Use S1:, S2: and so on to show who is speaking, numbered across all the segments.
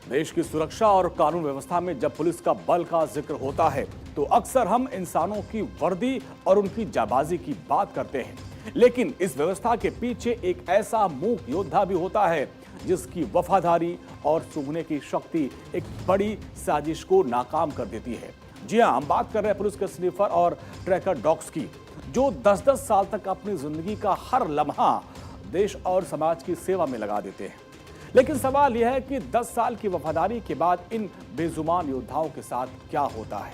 S1: देश की सुरक्षा और कानून व्यवस्था में जब पुलिस का बल का जिक्र होता है तो अक्सर हम इंसानों की वर्दी और उनकी जाबाजी की बात करते हैं, लेकिन इस व्यवस्था के पीछे एक ऐसा मूक योद्धा भी होता है जिसकी वफादारी और सूंघने की शक्ति एक बड़ी साजिश को नाकाम कर देती है। जी हां, हम बात कर रहे हैं पुलिस के स्नीफर और ट्रैकर डॉग्स की, जो 10-10 साल तक अपनी जिंदगी का हर लम्हा देश और समाज की सेवा में लगा देते हैं। लेकिन सवाल यह है कि 10 साल की वफादारी के बाद इन बेजुबान योद्धाओं के साथ क्या होता है।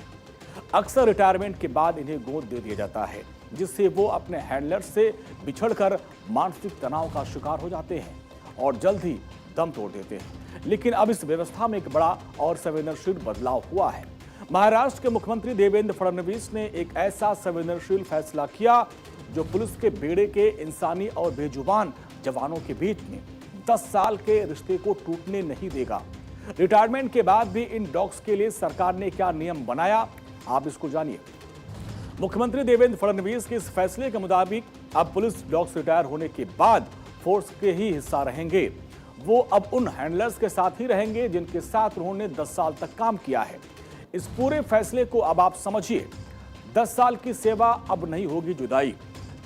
S1: अक्सर रिटायरमेंट के बाद इन्हें गोद दे दिया जाता है, जिससे वो अपने हैंडलर्स से बिछड़कर मानसिक तनाव का शिकार हो जाते हैं और जल्द ही दम तोड़ देते हैं। लेकिन अब इस व्यवस्था में एक बड़ा और संवेदनशील बदलाव हुआ है। महाराष्ट्र के मुख्यमंत्री देवेंद्र फडणवीस ने एक ऐसा संवेदनशील फैसला किया जो पुलिस के बेड़े के इंसानी और बेजुबान जवानों के बीच में 10 साल के रिश्ते को टूटने नहीं देगा। रिटायरमेंट के बाद भी इन डॉग्स के लिए सरकार ने क्या नियम बनाया, आप इसको जानिए। मुख्यमंत्री देवेंद्र फडणवीस के इस फैसले के मुताबिक अब पुलिस डॉग्स रिटायर होने के बाद फोर्स के ही हिस्सा रहेंगे। वो अब उन हैंडलर्स के साथ ही रहेंगे जिनके साथ उन्होंने 10 साल तक काम किया है। इस पूरे फैसले को अब आप समझिए। 10 साल की सेवा अब नहीं होगी जुदाई।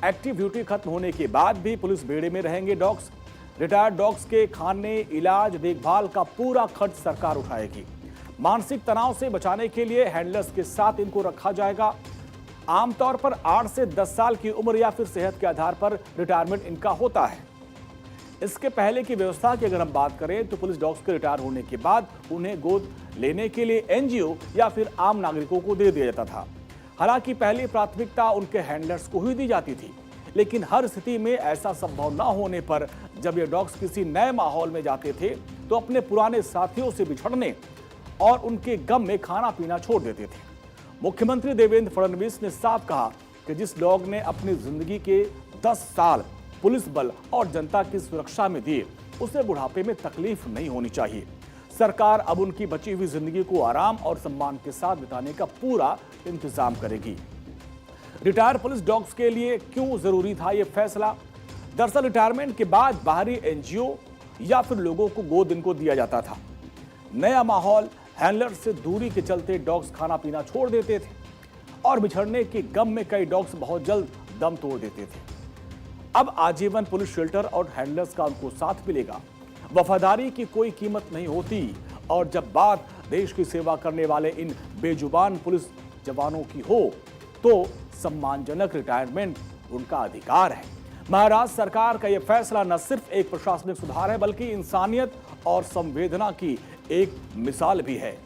S1: एक्टिव ड्यूटी खत्म होने के बाद भी पुलिस बेड़े में रहेंगे डॉग्स। रिटायर्ड डॉग्स के खाने, इलाज, देखभाल का पूरा खर्च सरकार उठाएगी। मानसिक तनाव से बचाने के लिए हैंडलर्स के साथ इनको रखा जाएगा। आमतौर पर 8 से 10 साल की उम्र या फिर सेहत के आधार पर रिटायरमेंट इनका होता है। इसके पहले की व्यवस्था की अगर हम बात करें तो पुलिस डॉग्स के रिटायर होने के बाद उन्हें गोद लेने के लिए एनजीओ या फिर आम नागरिकों को दे दिया जाता था। हालांकि पहली प्राथमिकता उनके हैंडलर्स को ही दी जाती थी, लेकिन हर स्थिति में ऐसा संभव न होने पर जब ये डॉग्स किसी नए माहौल में जाते थे तो अपने पुराने साथियों से बिछड़ने और उनके गम में खाना पीना छोड़ देते थे। मुख्यमंत्री देवेंद्र फडणवीस ने साफ कहा कि जिस डॉग ने अपनी जिंदगी के 10 साल पुलिस बल और जनता की सुरक्षा में दिए, उसे बुढ़ापे में तकलीफ नहीं होनी चाहिए। सरकार अब उनकी बची हुई जिंदगी को आराम और सम्मान के साथ बिताने का पूरा इंतजाम करेगी। रिटायर पुलिस डॉग्स के लिए क्यों जरूरी था यह फैसला? दरअसल रिटायरमेंट के बाद बाहरी एनजीओ या फिर लोगों को गोद इनको दिया जाता था। नया माहौल, हैंडलर से दूरी के चलते डॉग्स खाना पीना छोड़ देते थे और बिछड़ने के गम में कई डॉग्स बहुत जल्द दम तोड़ देते थे। अब आजीवन पुलिस शेल्टर और हैंडलर्स का उनको साथ मिलेगा। वफादारी की कोई कीमत नहीं होती और जब बात देश की सेवा करने वाले इन बेजुबान पुलिस जवानों की हो तो सम्मानजनक रिटायरमेंट उनका अधिकार है। महाराष्ट्र सरकार का यह फैसला न सिर्फ एक प्रशासनिक सुधार है बल्कि इंसानियत और संवेदना की एक मिसाल भी है।